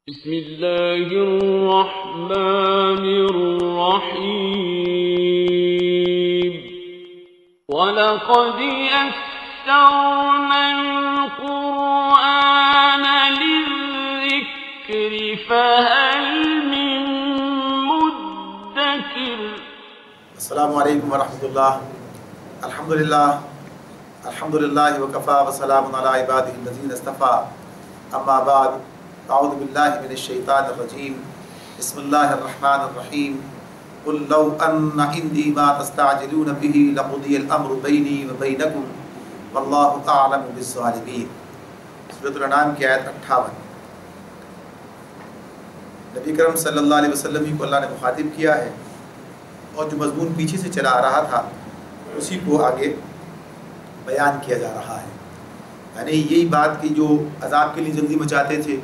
بسم اللہ الرحمن الرحیم وَلَقَدْ يَسَّرْنَا الْقُرْآنَ لِلذِّكْرِ فَهَلْ مِن مُدَّكِرٍ۔ السلام علیکم ورحمۃ اللہ۔ الحمدللہ وکفیٰ وسلام علی عبادہ الذین اصطفیٰ، اما بعد، اعوذ باللہ من الشیطان الرجیم، بسم اللہ الرحمن الرحیم۔ قل لو ان عندی ما تستعجلون به لقضی الامر بینی وبینکم واللہ اعلم بالظالمین۔ سورۃ الانعام کی آیت 58۔ نبی کرم صلی اللہ علیہ وسلم کو اللہ نے مخاطب کیا ہے، اور جو مضمون پیچھے سے چلا آ رہا تھا اسی کو آگے بیان کیا جا رہا ہے۔ یعنی یہی بات کی جو عذاب کے لیے جلدی مچاتے تھے،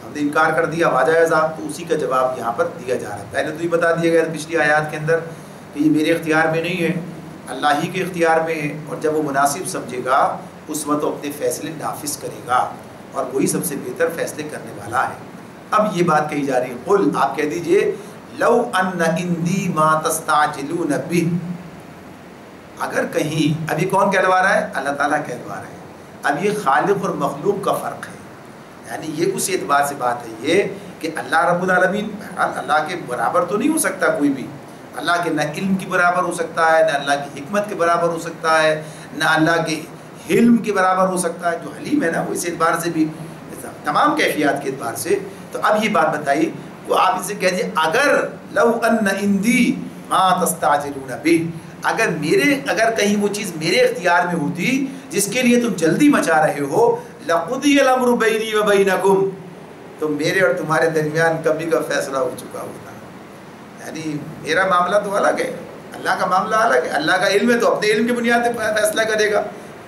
ہم نے انکار کر دیا، واجہ عذاب، تو اسی کا جواب یہاں پر دیا جا رہا ہے۔ پہلے تو یہ بتا دیا گیا پچھلی آیات کے اندر کہ یہ میرے اختیار میں نہیں ہے، اللہ ہی کے اختیار میں ہے، اور جب وہ مناسب سمجھے گا اس وقت وہ اپنے فیصلے نافذ کرے گا، اور وہی سب سے بہتر فیصلے کرنے والا ہے۔ اب یہ بات کہی جا رہی ہے، قل، آپ کہہ دیجئے، لو ان عندی ما تستعجلون به، اگر کہیں، ابھی کون کہلوا رہا ہے؟ اللہ تعالیٰ کہلوا رہے ہیں۔ اب یہ خالق اور مخلوق کا فرق ہے، یعنی یہ اس اعتبار سے بات ہے یہ کہ اللہ رب العالمین، بہرحال اللہ کے برابر تو نہیں ہو سکتا کوئی بھی، اللہ کے نہ علم کی برابر ہو سکتا ہے، نہ اللہ کی حکمت کے برابر ہو سکتا ہے، نہ اللہ کے حلم کے برابر ہو سکتا ہے۔ جو حلیم ہے نا وہ اس اعتبار سے بھی، تمام کیفیات کے اعتبار سے۔ تو اب یہ بات بتائی تو آپ ان سے کہہ دیجیے، اگر لو ان عندی ما تستعجلون به، اگر کہیں وہ چیز میرے اختیار میں ہوتی جس کے لیے تم جلدی مچا رہے ہو، لقضی الامر بینی وبینکم، تو میرے اور تمہارے درمیان کبھی کا فیصلہ ہو چکا ہوتا۔ یعنی میرا معاملہ تو الگ ہے، اللہ کا معاملہ الگ ہے۔ اللہ کا علم ہے تو اپنے علم کی بنیاد پہ فیصلہ کرے گا،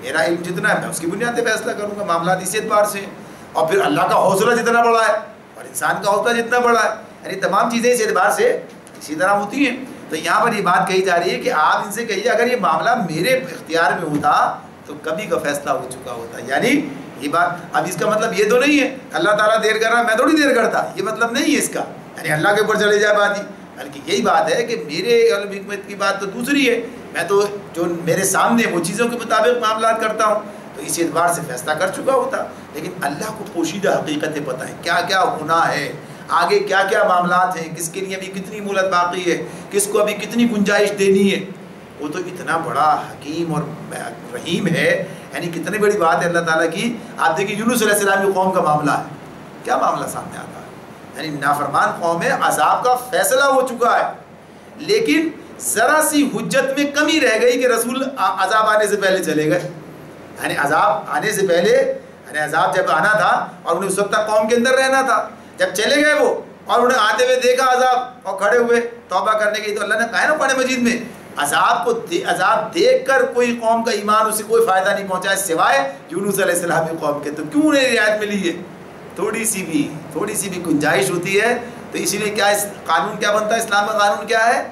میرا علم جتنا ہے میں اس کی بنیاد پہ فیصلہ کروں گا۔ معاملات اس اعتبار سے، اور پھر اللہ کا حوصلہ جتنا بڑا ہے اور انسان کا حوصلہ جتنا بڑا ہے، یعنی تمام چیزیں اس اعتبار سے اسی طرح ہوتی ہیں۔ تو یہاں پر یہ بات کہی جا رہی ہے کہ آپ ان سے کہیے، اگر یہ معاملہ میرے اختیار میں ہوتا تو کبھی کا فیصلہ ہو چکا ہوتا۔ یعنی یہ بات، اب اس کا مطلب یہ تو نہیں ہے اللہ تعالیٰ دیر کر رہا ہے میں تھوڑی دیر کرتا، یہ مطلب نہیں ہے اس کا، یعنی اللہ کے اوپر چلے جائے بات ہی، بلکہ یہی بات ہے کہ میرے علم حکمت کی بات تو دوسری ہے، میں تو جو میرے سامنے وہ چیزوں کے مطابق معاملات کرتا ہوں، تو اس اعتبار سے فیصلہ کر چکا ہوتا۔ لیکن اللہ کو پوشیدہ حقیقتیں پتہ ہیں، کیا کیا ہونا ہے، آگے کیا کیا معاملات ہیں، کس کے لیے ابھی کتنی مہلت باقی ہے، کس کو ابھی کتنی گنجائش دینی ہے، وہ تو اتنا بڑا حکیم اور رحیم ہے، یعنی کتنی بڑی بات ہے اللہ تعالیٰ کی۔ آپ دیکھیے یونس علیہ السلام کی قوم کا معاملہ ہے، کیا معاملہ سامنے آتا ہے، یعنی نافرمان قوم ہے، عذاب کا فیصلہ ہو چکا ہے، لیکن ذرا سی حجت میں کمی رہ گئی کہ رسول عذاب آنے سے پہلے چلے گئے، یعنی عذاب آنے سے پہلے، یعنی عذاب جب آنا تھا اور انہیں اس وقت تک قوم کے اندر رہنا تھا، جب چلے گئے وہ اور انہیں آتے ہوئے دیکھا عذاب اور کھڑے ہوئے توبہ کرنے کی، تو اللہ نے کہا ہے نا قرآن مجید میں، عذاب دیکھ کر کوئی قوم کا ایمان اسے کوئی فائدہ نہیں پہنچا ہے سوائے یونس علیہ السلام کی قوم کے۔ تو کیوں انہیں رعایت ملی ہے؟ تھوڑی سی بھی گنجائش ہوتی ہے، تو اسی لیے کیا قانون کیا بنتا ہے، اسلام کا قانون کیا ہے،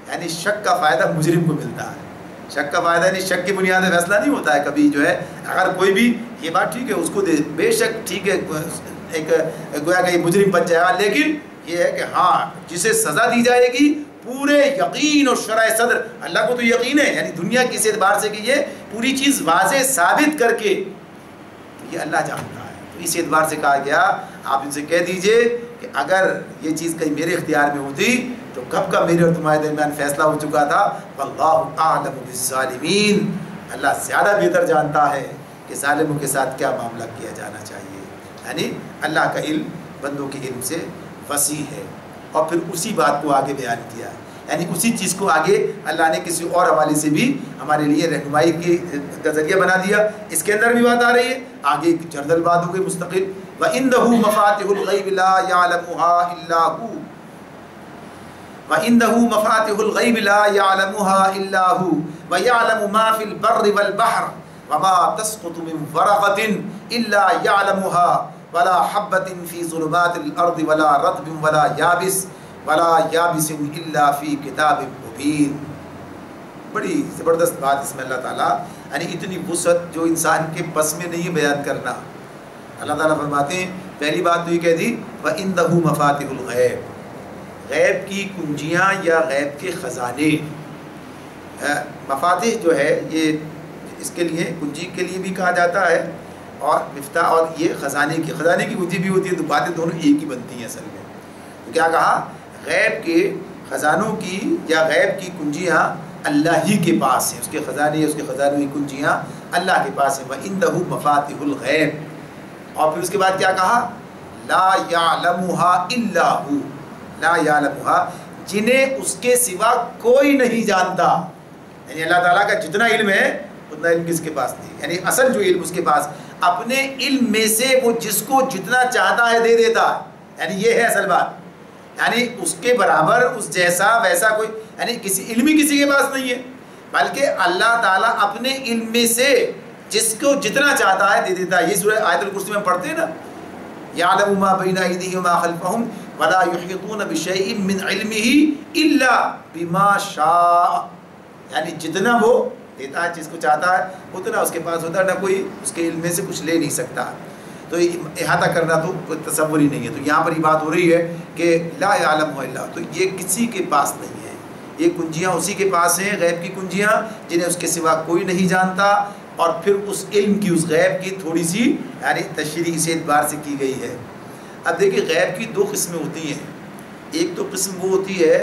یعنی شک کا فائدہ مجرم کو ملتا ہے۔ شک کا فائدہ نہیں، شک کی بنیاد پہ فیصلہ نہیں ہوتا ہے کبھی، جو ہے اگر کوئی بھی یہ بات ٹھیک ہے اس کو دے، بے شک ٹھیک ہے، ایک گویا کہ یہ مجرم بچ جائے گا، لیکن یہ ہے کہ ہاں جسے سزا دی جائے گی پورے یقین اور شرح صدر، اللہ کو تو یقین ہے، یعنی دنیا کے اس اعتبار سے کہ یہ پوری چیز واضح ثابت کر کے، تو یہ اللہ جانتا ہے۔ تو اس اعتبار سے کہا گیا آپ ان سے کہہ دیجئے کہ اگر یہ چیز کہیں میرے اختیار میں ہوتی تو کب کا میرے اور تمہارے درمیان فیصلہ ہو چکا تھا۔ واللہ اعلم بالظالمین، اللہ زیادہ بہتر جانتا ہے کہ ظالموں کے ساتھ کیا معاملہ کیا جانا چاہیے۔ یعنی اللہ کا علم بندوں کے علم سے وسیع ہے، اور پھر اسی بات کو آگے بیان کیا ہے، یعنی اسی چیز کو آگے اللہ نے کسی اور حوالے سے بھی ہمارے لیے رہنمائی کا ذریعہ بنا دیا۔ اس کے اندر بھی بات آ رہی ہے، آگے جردل بات ہو گئی مستقل، وَإِنَّهُ مَفَاتِحُ الْغَيْبِ لَا يَعْلَمُهَا إِلَّا هُوَ وَإِنَّهُ مَفَاتِحُ الْغَيْبِ لَا يَعْلَمُهَا إِلَّا هُوَ وَيَعْلَمُ مَا فِي الْبَرِّ وَالْبَحْرِ وَمَا تَسْقُطُ مِنْ وَرَقَةٍ إِلَّا يَعْلَمُهَا ولا حبۃ فی ظلمات الارض ولا رطب ولا یابس الا فی کتاب مبین۔ بڑی زبردست بات اس میں اللہ تعالیٰ، یعنی اتنی وسعت جو انسان کے بس میں نہیں بیان کرنا۔ اللہ تعالیٰ فرماتے ہیں پہلی بات تو یہ کہہ دی وَإِنَّهُ مَفَاتِحُ الْغَیب، غیب کی کنجیاں یا غیب کے خزانے. مفاتح جو ہے یہ اس کے لیے کنجی کے لیے بھی کہا جاتا ہے اور مفتاح، اور یہ خزانے کی کنجی بھی ہوتی ہے. تو باتیں دونوں ایک ہی بنتی ہیں اصل میں. تو کیا کہا؟ غیب کے خزانوں کی یا غیب کی کنجیاں اللہ ہی کے پاس ہیں، اس کے خزانے، اس کے خزانوں کی کنجیاں اللہ کے پاس ہیں. وَإِنَّهُ مَفَاتِحُ الْغَیب. اور پھر اس کے بعد کیا کہا؟ لا يعلمها الا هو، لا يعلمها، جنہیں اس کے سوا کوئی نہیں جانتا. یعنی اللہ تعالیٰ کا جتنا علم ہے اتنا علم کس کے پاس نہیں. یعنی اصل جو علم اس کے پاس، اپنے علم میں سے وہ جس کو جتنا چاہتا ہے دے دیتا ہے. یعنی یہ ہے اصل بات. یعنی اس کے برابر، اس جیسا ویسا کوئی، یعنی علم ہی کسی کے پاس نہیں ہے، بلکہ اللہ تعالیٰ اپنے علم میں سے جس کو جتنا چاہتا ہے دے دیتا ہے. یہ سورہ آیت الکرسی میں پڑھتے ہیں نا، یعلم ما بین ایدیہم وما خلفہم ولا یحیطون بشیء من علمہ الا بما شاء. یعنی جتنا وہ دیتا ہے جس کو چاہتا ہے اتنا اس کے پاس ہوتا ہے، نہ کوئی اس کے علم میں سے کچھ لے نہیں سکتا. تو احاطہ کرنا تو کوئی تصور ہی نہیں ہے. تو یہاں پر یہ بات ہو رہی ہے کہ لا یعلم الا، تو یہ کسی کے پاس نہیں ہے. یہ کنجیاں اسی کے پاس ہیں، غیب کی کنجیاں جنہیں اس کے سوا کوئی نہیں جانتا. اور پھر اس علم کی، اس غیب کی تھوڑی سی یعنی تشریح اس اعتبار سے کی گئی ہے. اب دیکھیں غیب کی دو قسمیں ہوتی ہیں. ایک تو قسم وہ ہوتی ہے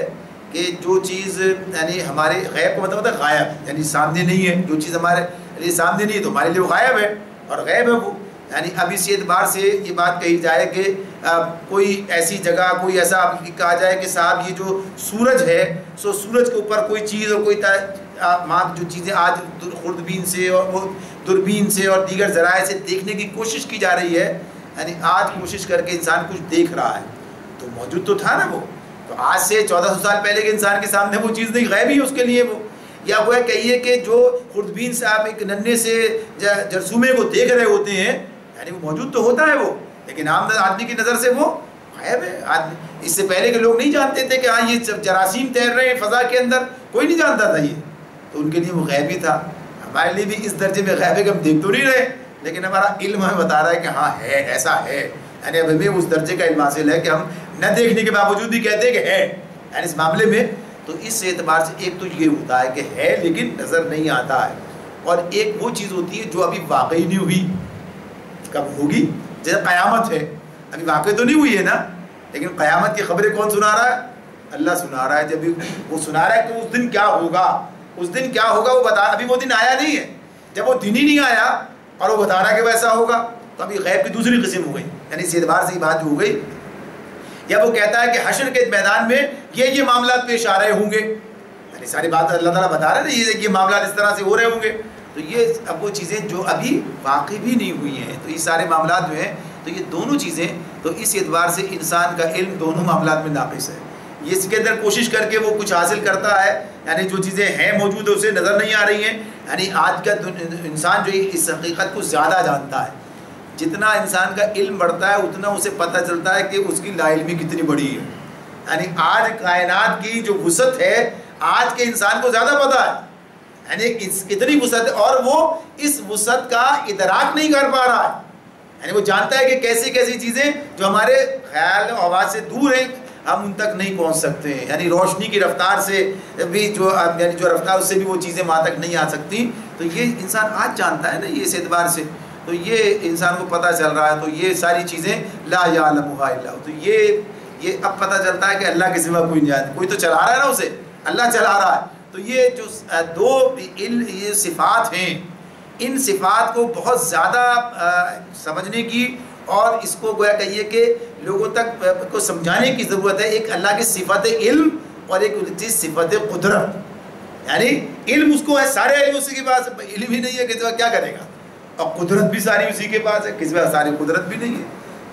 کہ جو چیز یعنی ہمارے غیب کا مطلب ہوتا ہے غائب، یعنی سامنے نہیں ہے. جو چیز ہمارے لیے سامنے نہیں ہے تو ہمارے لیے وہ غائب ہے اور غیب ہے وہ. یعنی اب اس اعتبار سے یہ بات کہی جائے کہ کوئی ایسی جگہ، کوئی ایسا کہا جائے کہ صاحب یہ جو سورج ہے، سو سورج کے اوپر کوئی چیز اور کوئی جو چیزیں آج خوردبین سے اور وہ دوربین سے اور دیگر ذرائع سے دیکھنے کی کوشش کی جا رہی ہے، یعنی آج کوشش کر کے انسان کچھ دیکھ رہا ہے، تو موجود تو تھا نا وہ. تو آج سے 1400 سال پہلے کے انسان کے سامنے وہ چیز نہیں، غیب ہی اس کے لیے وہ. یا وہ کہیے کہ جو خوردبین سے آپ ایک ننھے سے جرثومے کو دیکھ رہے ہوتے ہیں، یعنی وہ موجود تو ہوتا ہے وہ، لیکن عام آدمی کی نظر سے وہ غائب ہے. آدمی اس سے پہلے کے لوگ نہیں جانتے تھے کہ ہاں یہ جراثیم تیر رہے ہیں فضا کے اندر، کوئی نہیں جانتا تھا یہ. تو ان کے لیے وہ غیب ہی تھا. ہمارے لیے بھی اس درجے میں غیب ہے کہ ہم دیکھ تو نہیں رہے، لیکن ہمارا علم ہمیں بتا رہا ہے کہ ہاں ہے، ایسا ہے. یعنی اب ہمیں اس درجے کا علم حاصل ہے کہ ہم نہ دیکھنے کے باوجود بھی کہتے ہیں کہ ہے. یعنی اس معاملے میں تو اس اعتبار سے ایک تو یہ ہوتا ہے کہ ہے لیکن نظر نہیں آتا ہے، اور ایک وہ چیز ہوتی ہے جو ابھی واقعی نہیں ہوئی. کب ہوگی؟ جیسے قیامت ہے، ابھی واقع تو نہیں ہوئی ہے نا، لیکن قیامت کی خبریں کون سنا رہا ہے؟ اللہ سنا رہا ہے. جب وہ سنا رہا ہے کہ اس دن کیا ہوگا، اس دن کیا ہوگا وہ بتا. ابھی وہ دن آیا نہیں ہے. جب وہ دن ہی نہیں آیا اور وہ بتا رہا ہے کہ ویسا ہوگا، تو ابھی غیب کی دوسری قسم ہو گئی. یعنی اس اعتبار سے یہ بات جو ہو گئی. یا وہ کہتا ہے کہ حشر کے میدان میں یہ معاملات پیش آ رہے ہوں گے، یعنی ساری بات اللہ تعالیٰ بتا رہے ہیں نا، یہ معاملات اس طرح سے ہو رہے ہوں گے. تو یہ اب وہ چیزیں جو ابھی واقع بھی نہیں ہوئی ہیں، تو یہ سارے معاملات جو ہیں، تو یہ دونوں چیزیں، تو اس اعتبار سے انسان کا علم دونوں معاملات میں ناقص ہے. یہ اس کے اندر کوشش کر کے وہ کچھ حاصل کرتا ہے، یعنی جو چیزیں ہیں موجود اسے نظر نہیں آ رہی ہیں. یعنی آج کا انسان جو اس حقیقت کو زیادہ جانتا ہے، جتنا انسان کا علم بڑھتا ہے اتنا اسے پتہ چلتا ہے کہ اس کی لا علمی کتنی بڑی ہے. یعنی آج کائنات کی جو وسعت ہے آج کے انسان کو زیادہ پتہ ہے، یعنی اتنی وسعت ہے، اور وہ اس وسعت کا ادراک نہیں کر پا رہا ہے. یعنی وہ جانتا ہے کہ کیسی کیسی چیزیں جو ہمارے خیال و آواز سے دور ہیں ہم ان تک نہیں پہنچ سکتے ہیں. یعنی روشنی کی رفتار سے بھی یعنی جو رفتار اس سے بھی وہ چیزیں وہاں تک نہیں آ سکتی. تو یہ انسان آج جانتا ہے نا، یہ اس اعتبار سے تو یہ انسان کو پتہ چل رہا ہے. تو یہ ساری چیزیں لا یعلمها الا هو، تو یہ اب پتہ چلتا ہے کہ اللہ کے سوا کوئی نہیں جانتا. کوئی تو چلا رہا ہے نا اسے، اللہ چلا رہا ہے. تو یہ جو دو یہ صفات ہیں، ان صفات کو بہت زیادہ سمجھنے کی اور اس کو گویا کہیے کہ لوگوں تک کو سمجھانے کی ضرورت ہے. ایک اللہ کی صفت علم اور ایک چیز صفت قدرت. یعنی علم اس کو ہے، سارے علم اسی کے پاس، علم ہی نہیں ہے کسی کیا کرے گا، اور قدرت بھی ساری اسی کے پاس ہے، کسی پاس ساری قدرت بھی نہیں ہے.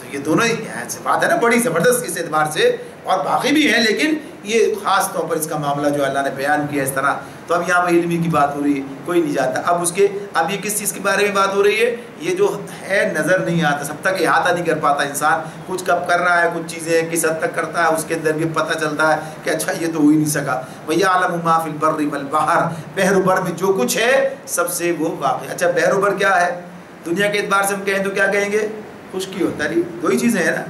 تو یہ دونوں صفات ہے نا بڑی زبردست اس اعتبار سے، اور باقی بھی ہیں، لیکن یہ خاص طور پر اس کا معاملہ جو اللہ نے بیان کیا اس طرح. تو اب یہاں پہ علمی کی بات ہو رہی ہے، کوئی نہیں جانتا. اب یہ کس چیز کے بارے میں بات ہو رہی ہے؟ یہ جو ہے نظر نہیں آتا، سب تک احاطہ نہیں کر پاتا انسان. کچھ کب کر رہا ہے، کچھ چیزیں کس حد تک کرتا ہے، اس کے اندر بھی پتہ چلتا ہے کہ اچھا یہ تو ہو ہی نہیں سکا. وَيَعْلَمُ مَا فِي الْبَرِّ وَالْبَحْرِ، بحر و بر میں جو کچھ ہے سب سے وہ واقع. اچھا بحر و بر کیا ہے؟ دنیا کے اعتبار سے ہم کہیں تو کیا کہیں گے؟ خشکی ہوتا ہے، دو ہی چیزیں ہیں نا،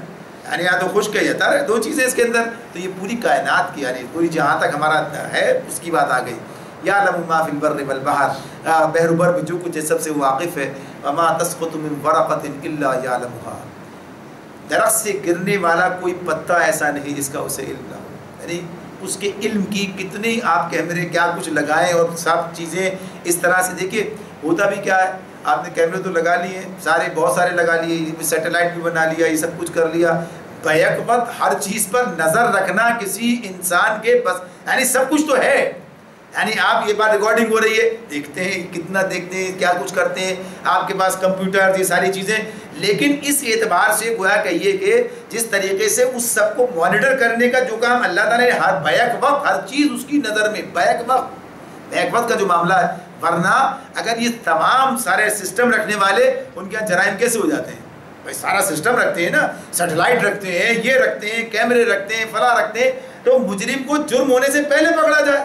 یعنی یا تو خشک ہے یا تر ہے، دو چیزیں اس کے اندر. تو یہ پوری کائنات کی یعنی پوری جہاں تک ہمارا ہے اس کی بات آ گئی. یعلم ما فی البر والبحر، بحر و بر میں جو کچھ ہے سب سے واقف ہے. وما تسقط من ورقۃ الا یعلمها، درخت سے گرنے والا کوئی پتا ایسا نہیں جس کا اسے علم نہ ہو. یعنی اس کے علم کی کتنی آپ کیمرے کیا کچھ لگائیں اور سب چیزیں اس طرح سے. دیکھیے ہوتا بھی کیا ہے، آپ نے کیمرے تو لگا لیے سارے، بہت سارے لگا لیے، سیٹلائٹ بھی بنا لیا، یہ سب کچھ کر لیا، بیک وقت ہر چیز پر نظر رکھنا کسی انسان کے بس، یعنی سب کچھ تو ہے. یعنی آپ یہ بات ریکارڈنگ ہو رہی ہے، دیکھتے ہیں کتنا دیکھتے ہیں، کیا کچھ کرتے ہیں، آپ کے پاس کمپیوٹر، یہ ساری چیزیں. لیکن اس اعتبار سے گویا کہیے کہ جس طریقے سے اس سب کو مانیٹر کرنے کا جو کام اللہ تعالیٰ نے ہر بیک وقت ہر چیز اس کی نظر میں، بیک وقت کا جو معاملہ ہے. ورنہ اگر یہ تمام سارے سسٹم رکھنے والے، ان کے یہاں جرائم کیسے ہو جاتے ہیں؟ بھائی سارا سسٹم رکھتے ہیں نا، سیٹلائٹ رکھتے ہیں، یہ رکھتے ہیں، کیمرے رکھتے ہیں، فلاں رکھتے ہیں، تو مجرم کو جرم ہونے سے پہلے پکڑا جائے،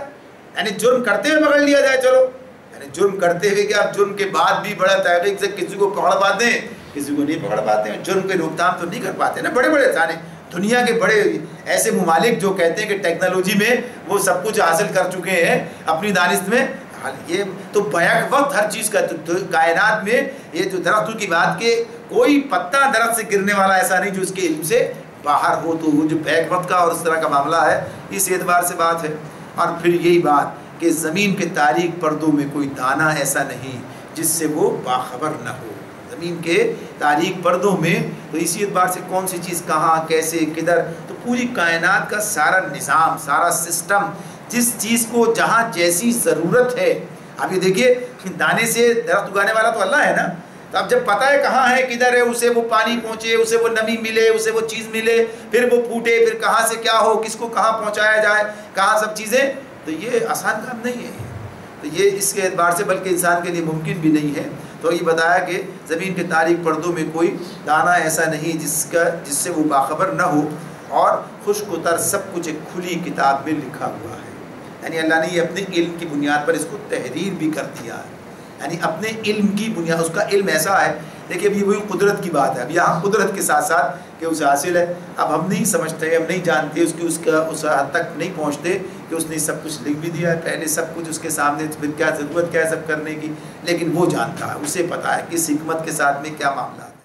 یعنی جرم کرتے ہوئے پکڑ لیا جائے. چلو یعنی جرم کرتے ہوئے کہ آپ جرم کے بعد بھی بڑا تحقیق سے کسی کو پکڑ پاتے ہیں، کسی کو نہیں پکڑ پاتے ہیں، جرم کی روک تھام تو نہیں کر پاتے نا. بڑے بڑے تھانے دنیا کے بڑے ایسے ممالک جو کہتے ہیں کہ ٹیکنالوجی میں وہ سب کچھ حاصل کر چکے ہیں اپنی دانست میں، یہ تو بیک وقت ہر چیز کا. کائنات میں یہ جو درختوں کی بات کہ کوئی پتا درخت سے گرنے والا ایسا نہیں جو اس کے علم سے باہر ہو. تو وہ جو بیک وقت کا اور اس طرح کا معاملہ ہے، اس اعتبار سے بات ہے. اور پھر یہی بات کہ زمین کے تاریک پردوں میں کوئی دانہ ایسا نہیں جس سے وہ باخبر نہ ہو. زمین کے تاریک پردوں میں تو اسی اعتبار سے کون سی چیز کہاں کیسے کدھر، تو پوری کائنات کا سارا نظام، سارا سسٹم، جس چیز کو جہاں جیسی ضرورت ہے. اب یہ دیکھیے دانے سے درخت اگانے والا تو اللہ ہے نا، تو اب جب پتہ ہے کہاں ہے کدھر ہے، اسے وہ پانی پہنچے، اسے وہ نمی ملے، اسے وہ چیز ملے، پھر وہ پھوٹے، پھر کہاں سے کیا ہو، کس کو کہاں پہنچایا جائے، کہاں سب چیزیں، تو یہ آسان کام نہیں ہے. تو یہ اس کے اعتبار سے بلکہ انسان کے لیے ممکن بھی نہیں ہے. تو یہ بتایا کہ زمین کے تاریک پردوں میں کوئی دانہ ایسا نہیں جس سے وہ باخبر نہ ہو، اور خشک و تر سب کچھ ایک کھلی کتاب میں لکھا ہوا ہے. یعنی اللہ نے یہ اپنے علم کی بنیاد پر اس کو تحریر بھی کر دیا ہے، یعنی اپنے علم کی بنیاد، اس کا علم ایسا ہے. دیکھیے ابھی وہی قدرت کی بات ہے، اب یہاں قدرت کے ساتھ ساتھ کہ اسے حاصل ہے. اب ہم نہیں سمجھتے، ہم نہیں جانتے، اس حد تک نہیں پہنچتے کہ اس نے سب کچھ لکھ بھی دیا ہے پہلے، سب کچھ اس کے سامنے، پھر کیا ضرورت کیا ہے سب کرنے کی. لیکن وہ جانتا ہے، اسے پتہ ہے کہ اس حکمت کے ساتھ میں کیا معاملہ ہے.